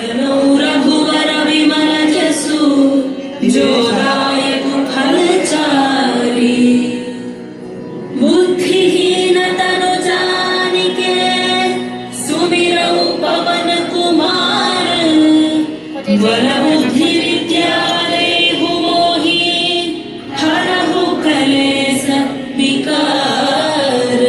रघुवर विमल जसु जो दायक फल चारि। बुद्धिहीन तनु जानिके सुमिरौ पवन कुमार। वर बुद्धि विद्या देहु मोहि हरहु कलेस विकार।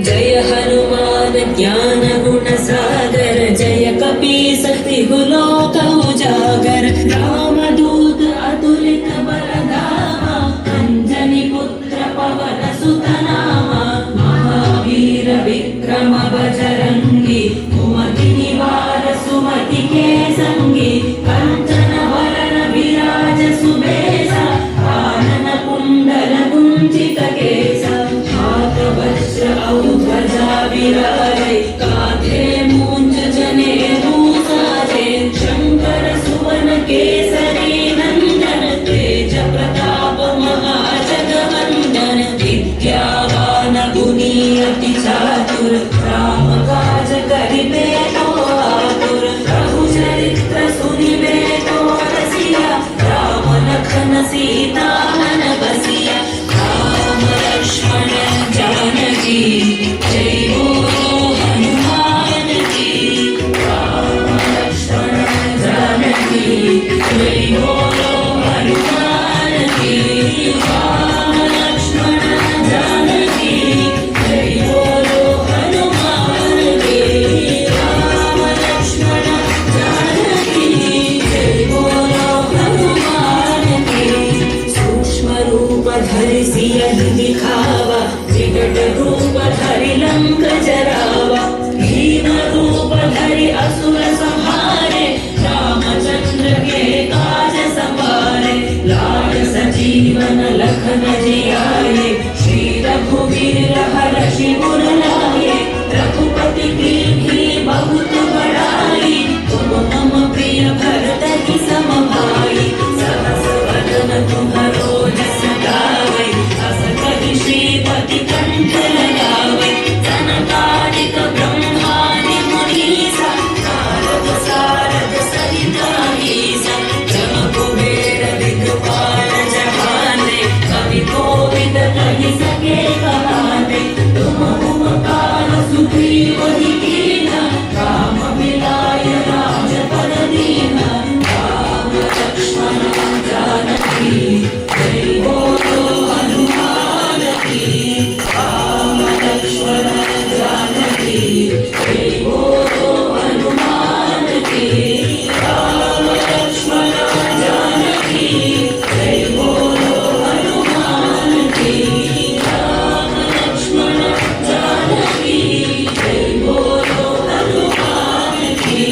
जय हनुमान ज्ञान गुण सागर जय कपी शक्ति लोक उजागर। रामदूत अतुलित बल धामा अंजनी पुत्र पवन सुत नामा। महावीर विक्रम बजरंगी कुमति निवार सुमति के संगी। कंचन वरण विराज सुबेसा कानन कुंडल कुंचित केसा। हाथ वज्र औ ध्वजा विराजे कांधे मूंज जनेऊ साजे। शंकर सुवन केसरी नंदन तेज प्रताप महाजगवंदन। विद्यावान गुणी अति चातुर राम काज करिबे को आतुर। प्रभु चरित्र सुनिबे को रसिया राम लखन सीता मन बसिया। राम लक्ष्मण जानकी जय बोलो हनुमान की। राम लक्ष्मण जानकी जय बोलो हनुमान की। राम लक्ष्मण जानकी जय बोलो हनुमान की। राम लक्ष्मण जानकी जय बोलो हनुमान की। सूक्ष्म रूप धरि सियहि दिखावा विकट रूप धरि लंक जरावा। भीम रूप धरि असुर संहारे रामचंद्र के काज संवारे। लाल सजीवन लखन जियाए श्री रघुवीर हरषि उर लाए। रघुपति कीन्ही बहुत बड़ाई तुम मम प्रिय भरत की सम भाई। सहस वदन तुम्हरो जस गावै अस कहि श्रीपति कंठ लगावै। सनकादिक ब्रह्मादि मुनीसा नारद सारद सहित अहीसा। जम कुबेर दिगपाल जहाने कवि कोविद कहि सके कहाने। तुम उपकार सुग्रीव ही कीन्हा राम मिलाय राजपद दीन्हा। राम लक्ष्मण जानकी जय बोलो हनुमान की। राम लक्ष्मण जानकी जय बोलो हनुमान की। राम लक्ष्मण जानकी जय बोलो हनुमान की। राम लक्ष्मण जानकी जय बोलो हनुमान की।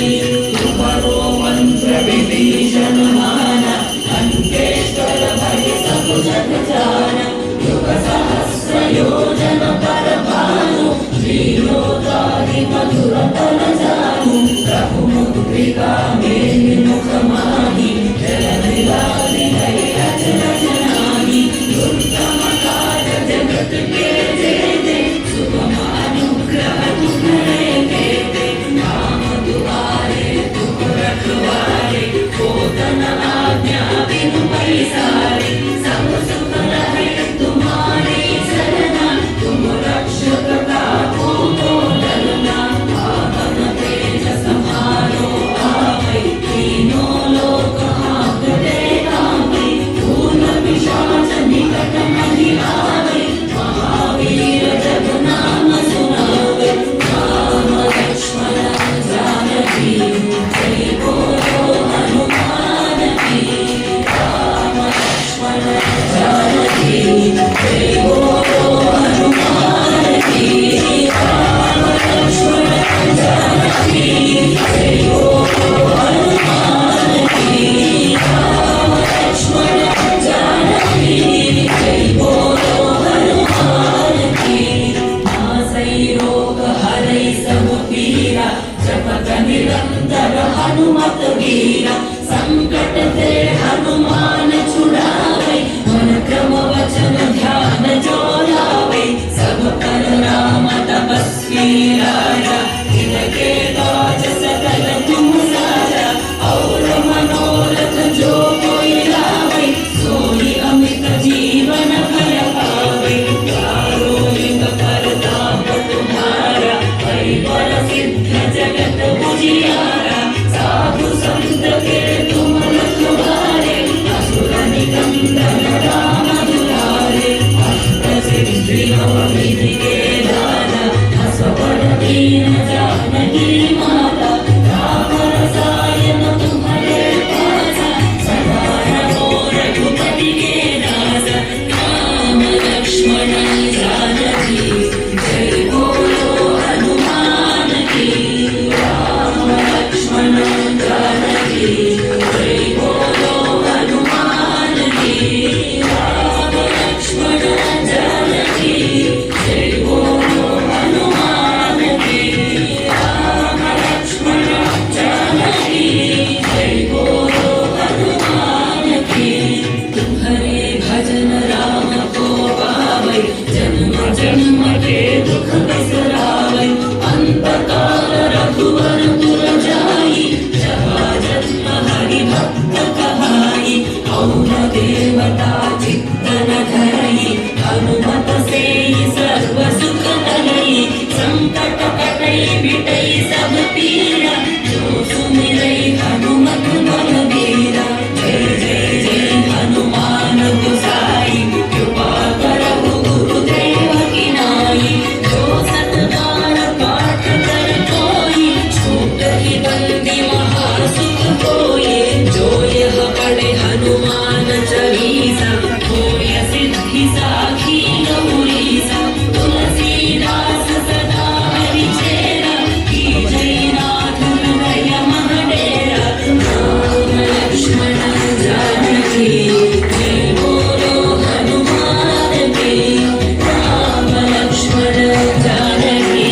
तुम्हारो मंत्र विभीषण माना लंकेश्वर भय सब जग जाना। युग सहस्र योजन पर भानु लीलोताहि मधुर फल जानु। प्रभु मुद्रिका मेलि मुख माहि जल दिलालि हरि रच रचनाहि। दुर्गम काज जगत के जेते सुगम अनुग्रह तुम्हरे देते। नाम दुआरे तुम रखवारे होतन आज्ञा बिनु पैसारे। सब सुख रहे तुम्हारी सरना तुम रक्षक काहू को डरना। आगम तेज समारो आवै तीनों लोक हाँकते कांपै। भूत पिशाच निकट नहीं आवै महावीर जब नाम सुनावै। राम लक्ष्मण जानकी जय बोलो हनुमान की। राम लक्ष्मण जानकी जय बोलो हनुमान की। राम लक्ष्मण जानकी जय बोलो हनुमान की। राम लक्ष्मण जानकी जय बोलो हनुमान की। नासै रोग हरै सब पीरा जपत निरंतर हनुमत वीरा। संकट ते हनुमान छुड़ावे मन क्रम वचन ध्यान जो लावे। सब पर राम तपस्वी राजा इनके काज सकल सखियारा साधु संत के तुम रखवारे असुर निकंदन राम दुलारे अष्ट सिद्धियों निधि के दाता असवर दीन जानकी माता राम रसायन तुम्हारे पासा सदा रहो रघुपति के दासा राम लक्ष्मण जानकी जय बोलो हनुमान की राम लक्ष्मण जानकी जय बोलो हनुमान की राम लक्ष्मण जानकी जय बोलो हनुमान की राम लक्ष्मण जानकी जय बोलो हनुमान की तुम्हारे भजन राम को पावै जन्म जन्म के दुख बिसरावै अंत काल रघुवर पुर जाई जहाँ जन्म हरि भक्त कहाई और देवता चित्तन धरई हनुमत से सर्व सुख करई संकट कटई मिटई सब पीरा जो सुमिरई हनुमत बलबीरा जय जय जय हनुमान गोसाई कृपा करहु गुरुदेव की नाई जो सतबार पाठ कर कोई छूट ही बंदी महासुख कोई जो यह पढ़े हनुमान चालीसा होय सिद्धि साखी गौरीसा तुलसीदास सदा हरि चेरा की जय नाथ हृदय महडेरा राम लक्ष्मण जानकी जय बोलो हनुमान की राम लक्ष्मण जानकी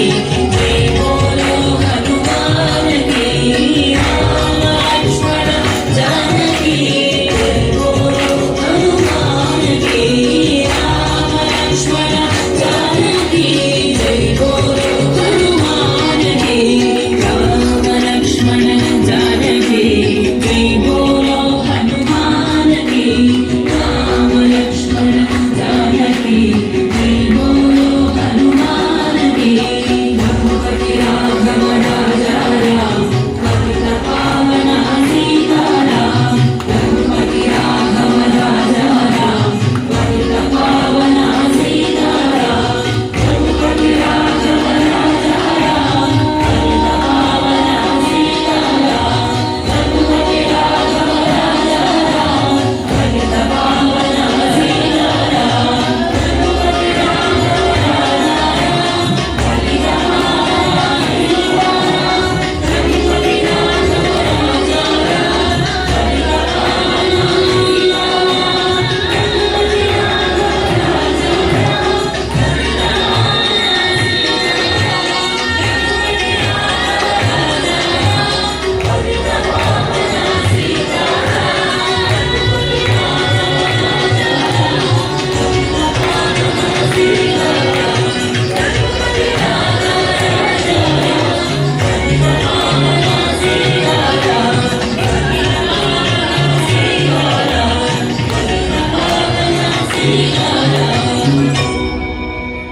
जय बोलो हनुमान की राम लक्ष्मण जानकी जय बोलो हनुमान की राम लक्ष्मण जानकी जय बोलो हनुमान की राम लक्ष्मण जानकी जय बोलो हनुमान की राम लक्ष्मण जानकी जय बोलो हनुमान की रघुपति राघव राजा राम पतित पावन सीताराम रघुपति राघव राजा राम पतित पावन सीताराम रघुपति राघव राजा राम पतित पावन सीताराम रघुपति राघव राजा राम पतित पावन सीताराम रघुपति राघव राजा राम पतित पावन सीताराम रघुपति राघव राजा राम पतित पावन सीताराम रघुपति राघव राजा राम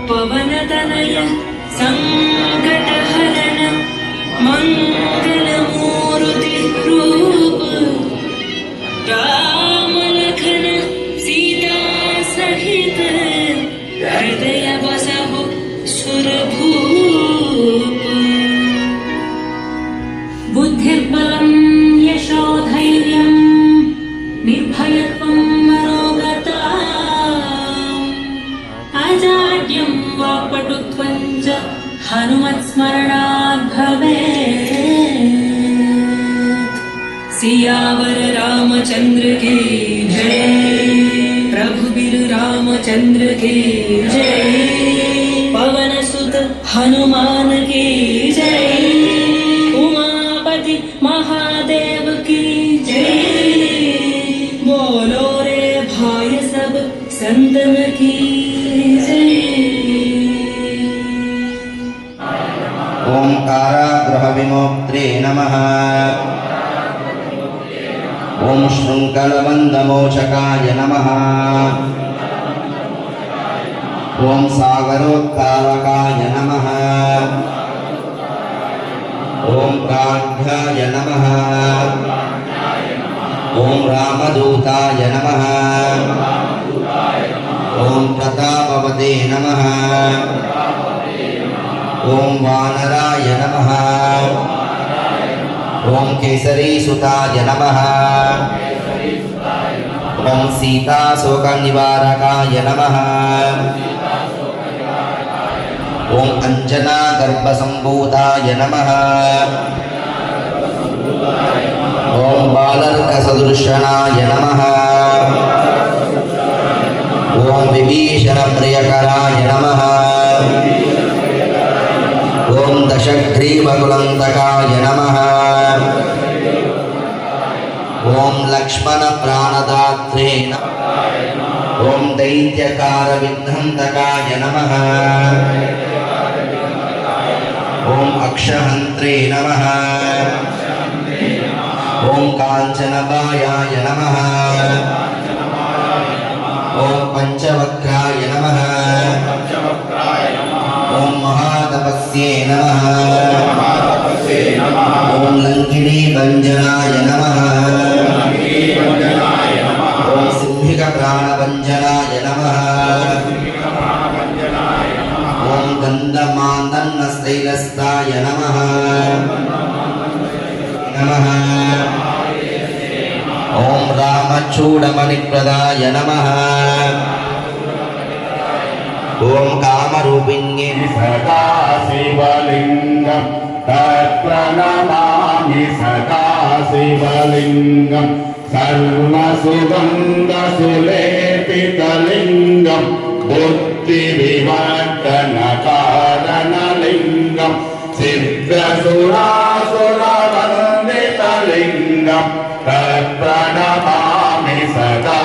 पवन तनय संकट हरण मंगल मूर्ति रूप राम लखन सीता सहित हृदय बसहु सुरभूप बुद्धिर्बलं यशोधैर्यं निर्भयत्वं मरोगता अजाड्यं वाक्पटुत्वं च हनुमत्स्मरणात् भवेत् सियावर रामचंद्र की जय प्रभु बीर रामचंद्र की जय पवन सुत हनुमान की जय उमापति महादेव की जय बोलो रे भाई सब संतन की जय ओंकाराग्रह विमोक्त्रे नमः। ओम शृंखलबंधमोचकाय नमः। ओम सागरोत्तारकाय नमः। ఓం ప్రాజ్ఞాయ నమః ఓం రామదూతాయ నమః ఓం ప్రతాపవతే నమః ఓం వానరాయ నమః ఓం కేసరీసుతాయ నమః ఓం సీతాశోకనివారకాయ నమః ఓం అంజనాగర్భసంభూతాయ నమః ఓం బాలర్కసదృశనాయ నమః ఓం విభీషణప్రియకరాయ నమః ఓం దశగ్రీవకులంతకాయ నమః ఓం లక్ష్మణప్రాణదాత్రే నమః ఓం దైత్యకారవిధ్నంతకాయ నమః ఓం అక్షహంత్రే నమః ఓం కాంచనబాయాయ నమః ఓం పంచవక్రాయ నమః ఓం మహాతపస్యే నమః ఓం లంకిణీభంజనాయ నమః ఓం సింహికప్రాణభంజనాయ నమః ఓం గంధమాదన్నశైలస్థాయ నమః ఓం రామచూడమణిప్రదాయ నమః ఓం కామరూపిణ్యే సదా శివలింగం తత్ప్రణమామి సదా శివలింగం సర్వసుగంధసులేపితలింగం బుద్ధివివర్ధనకారణలింగం సిద్ధసురాసురవందితలింగం తత్ప్రణమామి సదా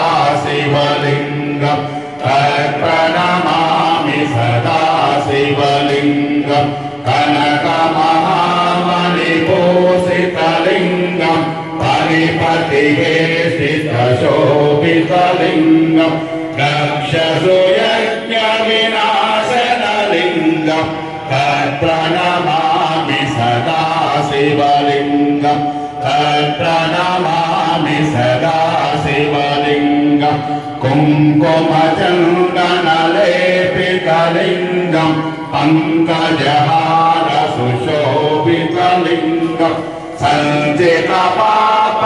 శివలింగం తత్ప్రణమామి సదా శివలింగం కనకమహామణిభూషితలింగం పరిపతిగే స్థితశోభితలింగం దక్షసుయజ్ఞ వినాశనలింగం తత్ప్రణమామి సదా శివలింగం తత్ప్రణమామి సదా శివలింగం కుంకుమచందనలేపితలింగం పంకజహార సుశోభితలింగం సంచితపాప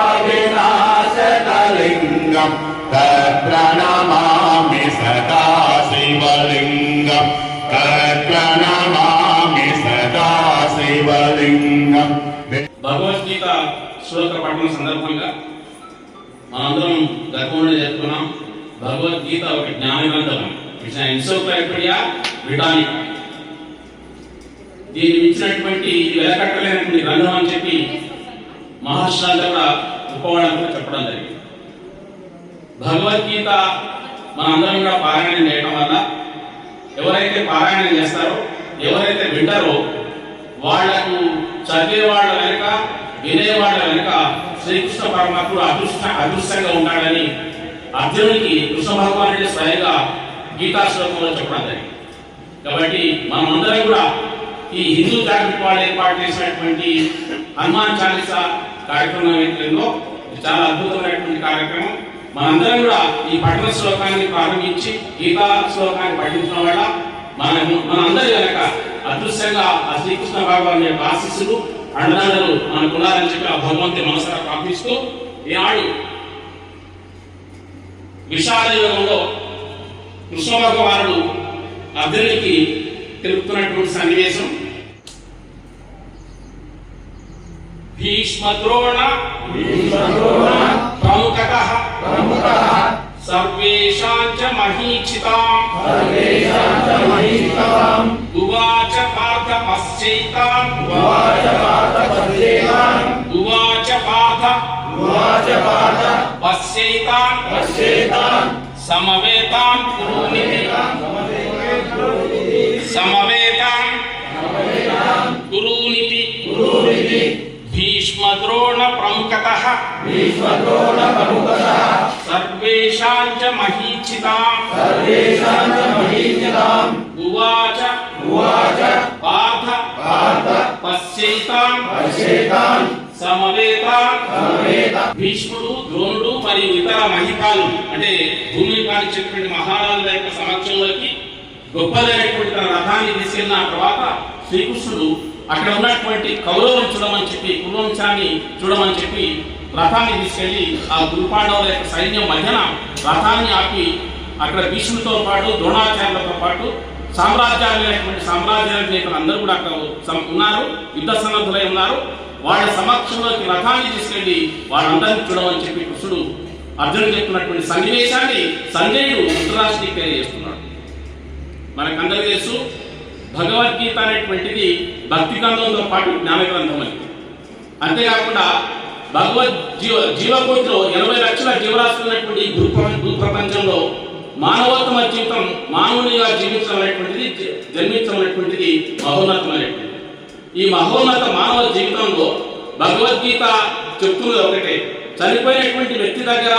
వినాశనలింగం తత్ప్రణమామి సదా శివలింగం తత్ప్రణమామి సదా శివలింగం. భగవద్గీత శ్లోక పఠనం సందర్భంగా మనందరం గర్భంలో చెప్పుకున్నాం. భగవద్గీత ఒక జ్ఞాన గ్రంథం, ఇట్స్ ఎన్సైక్లోపీడియా బ్రిటానికా. దీన్ని ఇచ్చినటువంటి వెలకట్టలేనటువంటి గ్రంథం అని చెప్పి మహర్షులంతా కూడా ఉపవాళ్ళంతా కూడా చెప్పడం జరిగింది. భగవద్గీత మనందరం కూడా పారాయణం చేయడం వల్ల ఎవరైతే పారాయణం చేస్తారో, ఎవరైతే వింటారో వాళ్లకు చదివేవాళ్ళ వెనుక, వినేవాళ్ళ వెనుక శ్రీకృష్ణ పరమాత్ముడు అదృష్టంగా ఉంటాడని అర్జునుడికి కృష్ణ భగవానుడి స్వయంగా గీతా శ్లోకంలో చెప్పడం జరిగింది. కాబట్టి మనమందరం కూడా ఈ హిందూ జాగృతి వాళ్ళు ఏర్పాటు చేసినటువంటి హనుమాన్ చాలీసా కార్యక్రమం ఏదైతుందో ఇది చాలా అద్భుతమైనటువంటి కార్యక్రమం. మనందరం కూడా ఈ పఠన శ్లోకాన్ని ప్రారంభించి గీతా శ్లోకాన్ని పఠించడం వల్ల మనందరి వెనక అదృశ్యంగా ఆ శ్రీకృష్ణ భగవాన్ యొక్క ఆశీస్సులు అండదండలు మనకు ఉండాలని చెప్పి ఆ భగవంతుని మనసుగా ప్రార్థిస్తూ ఈనాడు విషాద యుగంలో కృష్ణ భగవానుడు అర్జునుడికి తెలుపుతున్నటువంటి సన్నివేశం. భీష్మద్రోణ ప్రముఖతః సర్వేషాం చ మహీక్షితాం ఉవాచ పార్థ పశ్చైతాం ఉవాచ పార్థ పశ్చైతాం సమవేతాం కురునిధి సమవేతాం కురునిధి భీష్మద్రోణ ప్రముఖతః సర్వేషాం చ మహీక్షితాం ఉవాచ పార్థ పశ్చైతాన్ సమవేతాన్ భీష్ముడు, ద్రోణుడు మరియు ఇతర మహిపాలు అంటే భూమిని పాలించేటువంటి మహారాజుల యొక్క సమక్షంలోకి గొప్పదైనటువంటి తన రథాన్ని తీసుకెళ్ళిన తర్వాత శ్రీకృష్ణుడు అక్కడ ఉన్నటువంటి కౌరవులను చూడమని చెప్పి, కురువంశాన్ని చూడమని చెప్పి రథాన్ని తీసుకెళ్లి ఆ గురుపాండవుల యొక్క సైన్యం మధ్యన రథాన్ని ఆపి అక్కడ భీష్ముడితో పాటు ద్రోణాచార్యులతో పాటు సామ్రాజ్యాల నేతలు అందరూ కూడా అక్కడ ఉన్నారు, యుద్ధ సన్నద్ధులై ఉన్నారు. వాళ్ళ సమక్షంలోకి రథాన్ని తీసుకెళ్లి వాళ్ళందరినీ చూడమని చెప్పి కృష్ణుడు అర్జునుడు చెప్తున్నటువంటి సన్నివేశాన్ని సంజయుడు ధృతరాష్ట్రుడికి తెలియజేస్తున్నాడు. మనకందరికీ తెలుసు భగవద్గీత అనేటువంటిది భక్తి గ్రంథంతో పాటు జ్ఞాన గ్రంథం అని. అంతేకాకుండా జీవకోటిలో 80 లక్షల జీవరాశులు ఉన్నటువంటి భూ ప్రపంచంలో మానవోత్తమ జీవితం, మానవునిగా జన్మించడం అనేటువంటిది మహోన్నతమైనటువంటిది. ఈ మహోన్నత మానవ జీవితంలో భగవద్గీత చెప్తున్నది ఒకటే, చనిపోయినటువంటి వ్యక్తి దగ్గర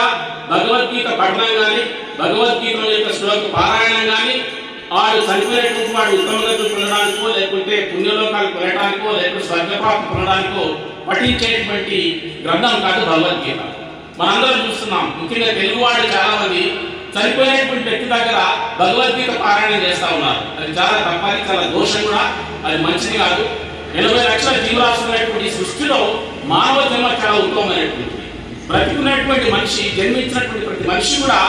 భగవద్గీత పఠనం కానీ భగవద్గీత యొక్క శ్లోక పారాయణం కానీ వాడు చనిపోయినటువంటి వాడు ఉత్తమగతి పొందడానికో లేకుంటే పుణ్యలోకాలు పొందడానికో లేకుంటే స్వర్గప్రాప్తి పొందడానికో పఠించేటువంటి గ్రంథం కాదు భగవద్గీత. మనందరం చూస్తున్నాం, ముఖ్యంగా తెలుగు వాళ్ళు చాలా మంది చనిపోయినటువంటి వ్యక్తి దగ్గర భగవద్గీత పారాయణం చేస్తా ఉన్నారు. అది చాలా తప్పని, చాలా దోషం కూడా, అది మంచిది కాదు. 80 లక్షల జీవరాశులైనటువంటి సృష్టిలో మానవ జన్మ చాలా ఉత్తమమైనటువంటిది. బ్రతికున్నటువంటి మనిషి, జన్మించినటువంటి ప్రతి మనిషి కూడా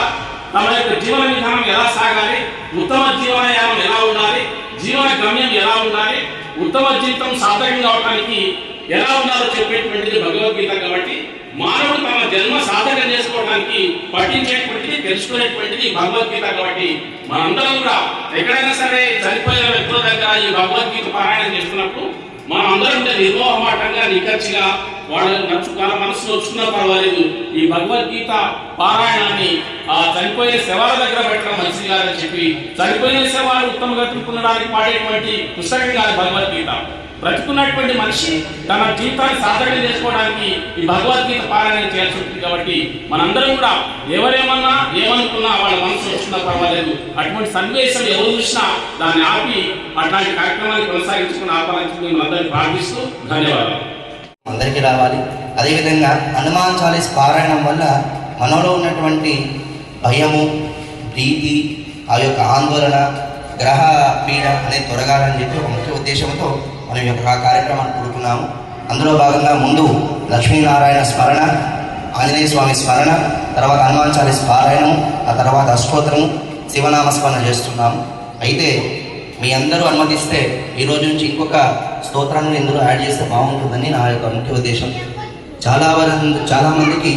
తమ యొక్క జీవన విధానం ఎలా సాగాలి, ఉత్తమ జీవనయానం ఎలా ఉండాలి, జీవన గమ్యం ఎలా ఉండాలి, ఉత్తమ జీవితం సాధకంగా అవడానికి ఎలా ఉండాలో చెప్పేటువంటిది భగవద్గీత. కాబట్టి మానవుడు తమ జన్మ సాధకం చేసుకోవడానికి పఠించేటువంటిది, తెలుసుకునేటువంటిది భగవద్గీత. కాబట్టి మనందరం కూడా ఎక్కడైనా సరే చనిపోయిన వ్యక్తుల దగ్గర ఈ భగవద్గీత పారాయణం చేస్తున్నప్పుడు మనం అందరం నిర్మోహమాటంగా నిఖర్చిగా వాళ్ళ నచ్చుకాల మనసులో వచ్చుకున్నా పర్వాలేదు, ఈ భగవద్గీత పారాయణాన్ని ఆ చనిపోయిన శవాల దగ్గర పెట్టడం మంచిది కాదని చెప్పి, చనిపోయిన శవాలు ఉత్తమ గతిని పొందడానికి పాడేటువంటి పుస్తకం కాదు భగవద్గీత. బ్రతుకున్నటువంటి మనిషి తన జీవితాన్ని సాధన చేసుకోవడానికి ఈ భగవద్గీత పారాయణ చేయాల్సి ఉంటుంది. కాబట్టి మనందరం కూడా ఎవరేమన్నా ఏమనుకున్నా వాళ్ళ మనసు వచ్చినా పర్వాలేదు, అటువంటి సన్నివేశం ఎవరు చూసినా దాన్ని ఆపి అట్లాంటి కార్యక్రమాన్ని కొనసాగించుకుని ఆపాలని మేము అందరినీ ప్రార్థిస్తూ ధన్యవాదాలు. అందరికీ రావాలి. అదేవిధంగా హనుమాన్ చాలీస్ పారాయణం వల్ల మనలో ఉన్నటువంటి భయము, భీతి, ఆ యొక్క ఆందోళన, గ్రహ పీడ అనేది తొలగాలని చెప్పి ఒక ముఖ్య ఉద్దేశంతో మనం ఈ యొక్క కార్యక్రమాన్ని కూడుకున్నాము. అందులో భాగంగా ముందు లక్ష్మీనారాయణ స్మరణ, ఆంజనేయ స్వామి స్మరణ, తర్వాత హనుమాన్ చాలీస్ పారాయణము, ఆ తర్వాత అష్టోత్తరము, శివనామస్మరణ చేస్తున్నాము. అయితే మీ అందరూ అనుమతిస్తే ఈరోజు నుంచి ఇంకొక స్తోత్రాన్ని ఇందులో యాడ్ చేస్తే బాగుంటుందని నా యొక్క ముఖ్య ఉద్దేశం. చాలామందికి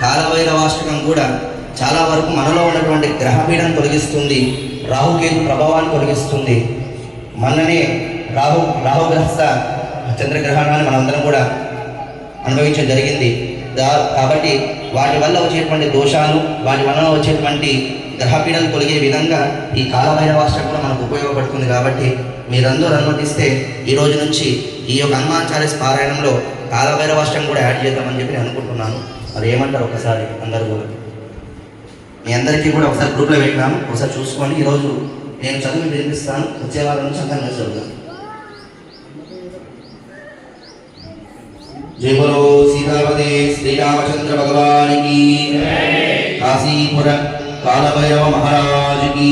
కాలభైరవాష్టకం కూడా చాలా వరకు మనలో ఉన్నటువంటి గ్రహపీడను తొలగిస్తుంది, రాహుకేతు ప్రభావాన్ని తొలగిస్తుంది. మొన్ననే రాహుగ్రహస్థ చంద్రగ్రహణాన్ని మనందరం కూడా అనుభవించడం జరిగింది. కాబట్టి వాటి వల్ల వచ్చేటువంటి దోషాలు, వాటి వల్ల వచ్చేటువంటి గ్రహపీడలు తొలగే విధంగా ఈ కాలభైరవాష్టకం కూడా మనకు ఉపయోగపడుతుంది. కాబట్టి మీరందరూ అనుమతిస్తే ఈ రోజు నుంచి ఈ యొక్క హనుమాన్ చాలీస్ పారాయణంలో కాలభైరవాష్టకం కూడా యాడ్ చేద్దామని చెప్పి నేను అనుకుంటున్నాను. మరి ఏమంటారు ఒకసారి అందరూ కూడా? మీ అందరికీ కూడా ఒకసారి గ్రూప్లో పెట్టినాము, ఒకసారి చూసుకొని ఈరోజు నేను చదువు వినిపిస్తాను, వచ్చే వారం నుంచి అందరం చదువుతాను. జై బలో సీతాపదే శ్రీరామచంద్ర భగవానికి, కాశీపుర కాలభైరవ మహారాజుకి,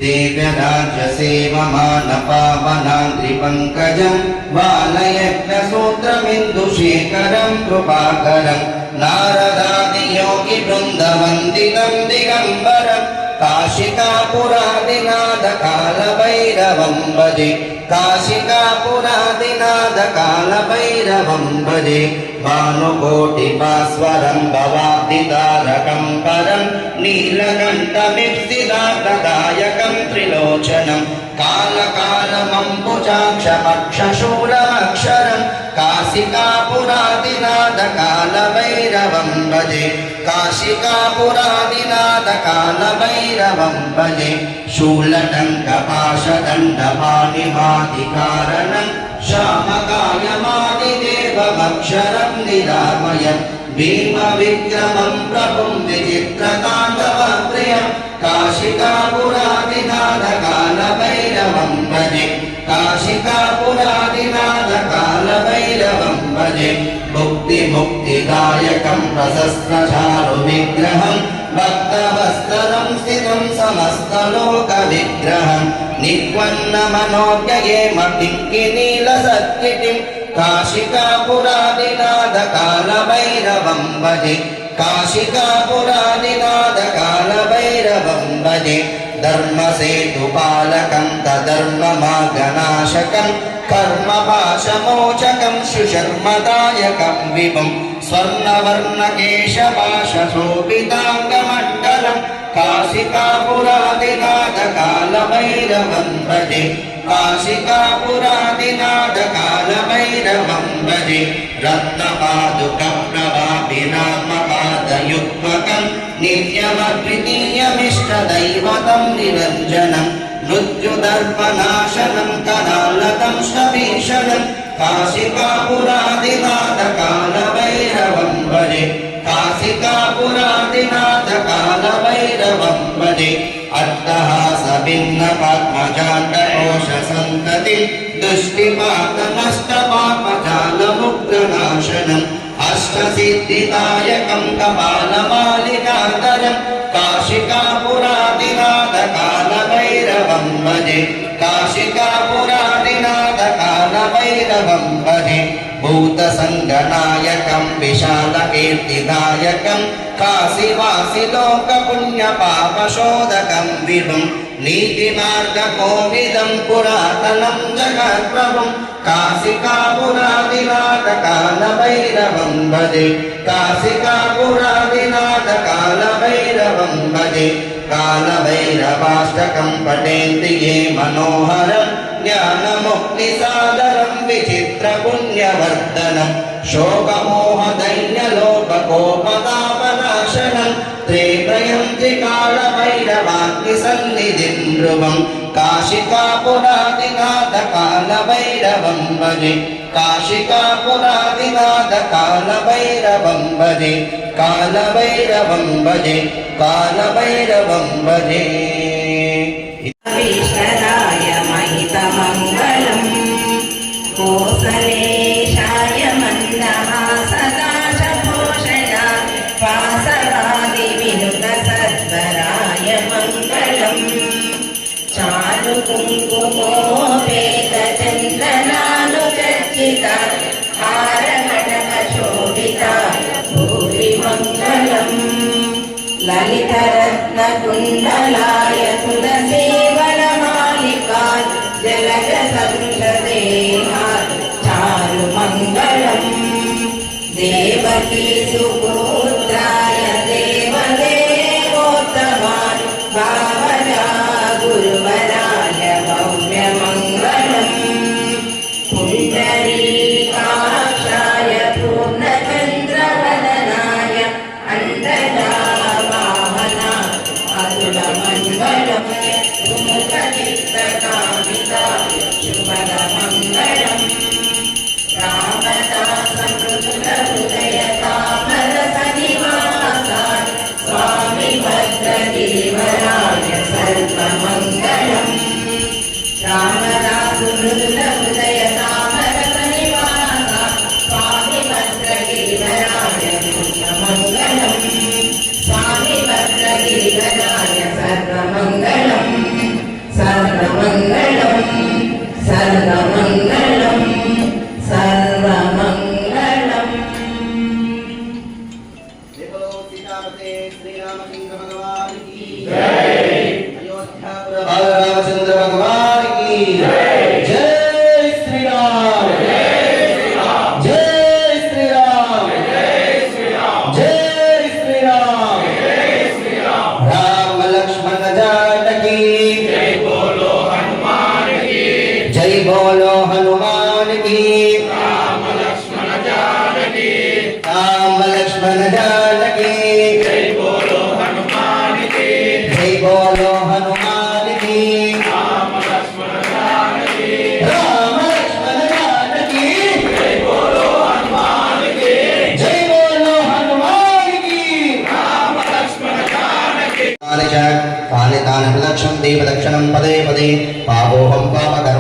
దేవ్యరాజ్య సేవమాన పావనాంగ్రి పంకజం వానయజ్ఞ సూత్రమిందు శేఖరం కృపాకరం నారదాది యోగి బృంద వందితం దిగంబరం కాశికాపురాదినాథ కాలభైరవం భజే, కాశికాపురాదినాథ కాలభైరవం భజే, భానుకోటి భాస్వరం భవాబ్దితారకం పరం నీలకంఠమిప్సిదార్థదాయకం త్రిలోచనం కాలకాలమంబుజాక్షమక్షశూలమక్షరం కాశికాపురాదినాథ కాలభైరవం భజే, కాశికాపురాదినాథ కాలభైరవం భజే, శూలటంకపాశదండపాణిమాదికారణం శ్యామకాయమాదిదేవమక్షరం నిరామయం భీమ విక్రమం ప్రభుం విచిత్రతాండవప్రియం కాశికాపురాదినాథ కాలభైరవం భజే, काशिकापुरादिनाथ कालभैरवं भजे मुक्तिदायकं प्रशस्तचारुविग्रहं भक्तवत्सलं स्थितं समस्तलोकविग्रहं निक्वन्नमनोज्ञयेम किङ्किनीलसत्किटिं काशिकापुरादिनाथ कालभैरवं भजे काशिकापुरादिनाथ कालभैरवं भजे धर्मसेतुपालकं तधर्ममार्गनाशकं कर्मपाशमोचकं सुशर्मदायकं विभुं स्वर्णवर्णकेशपाशशोभिताङ्गमण्डलं काशिकापुरादिनाथ कालभैरवं भजे काशिकापुरादिनाथ कालभैरवं भजे रत्नपादुकप्रभाभिनामपादयुग्मकं नित्यमद्वितीयमिष्टदैवतं निरञ्जनं मृत्युदर्पनाशनं कलालदंष्टभीषणं काशिकापुरादिनाथ कालभैरवं भजे काशिकापुरादिनाथ कालभैरवं भजे अट्टहासभिन्नपद्मजाण्डकोशसन्ततिं दुष्टिपातनष्टपापजालमुग्रनाशनम् अष्टसिद्धिदायकं कपालमालिकाधरं काशिकापुरादिनाथ कालभैरवं भजे काशिकापुरादिनाथ कालभैरवं भजे भूतसङ्गनायकं विशालकीर्तिदायकं काशीवासिलोकपुण्यपापशोधकं विभुं नीतिमार्गकोविदं पुरातनं जगत्प्रभुं काशिकापुरादिनाथ कालभैरवं भजे काशिकापुरादिनाथ कालभैरवं भजे कालभैरवाष्टकं पठेन्ति ये मनोहरं ज्ञानमुक्तिसादरं विचित्रपुण्यवर्धनं शोकमोहदैन्यलोककोपतापनाशनं त्रेत्रयं त्रिकालभैरवाग्निसन्निधिं ध्रुवं काशिकापुरादिनाथ कालभैरवं भजे काशिकापुरादिनाथ कालभैरवं भजे कालभैरवं भजे कालभैरवं भजे विष्णदाय महितमङ्गलं कोसलेशाय मन्दहासदाशपोषणा वासवादिविनुतसद्वराय मङ्गलम् चारुकुङ्कुमोपेतचन्दनानुचर्चिता हारकटकशोभिता भूरि मङ्गलम् ललितरत्नकुण्डलाय तुलसीवनमालिकात् जलजसदृशदेहात् चारुमङ्गलम् देवकीसुपुत्राय देवदेवोत्तमान् भावजा गुरुवराय भव्यमङ्गलम् पुण्डरीकाक्षाय पूर्णचन्द्रवदनाय अण्डजावाहना अतुलमङ्गलम् सुमुखचित्तकामिता शुभदमङ्गलम् रामदासमृदुलहृदयतामरसनिवासान् स्वामि भद्रगिरिवराय सर्वमङ्गलम् रामदासमृदुलहृदयतामरसनिवासान् स्वामि भद्रगिरिवराय सर्वमङ्गलम् स्वामि भद्रगिरिवराय सर्वमङ्गलम् सर्वमङ्गलम् सर्वमङ्गलम् सर्वमङ्गलम् श्रीरामचंद्र भगवान की जय रामचंद्र भगवान की जय श्री राम जय श्री राम जय श्री राम जय श्री राम राम लक्ष्मण जानकी जय बोलो हनुमान की जय बोलो हनुमान की राम लक्ष्मण जानकी जय बोलो हनुमान की जय बोलो हनुमान की राम लक्ष्मण जानकी जय बोलो हनुमान की जय बोलो हनुमान की राम लक्ष्मण जानकी कानि तानि प्रदक्षं देवदक्षिणं पदे पदे पापोऽहं पापकर्म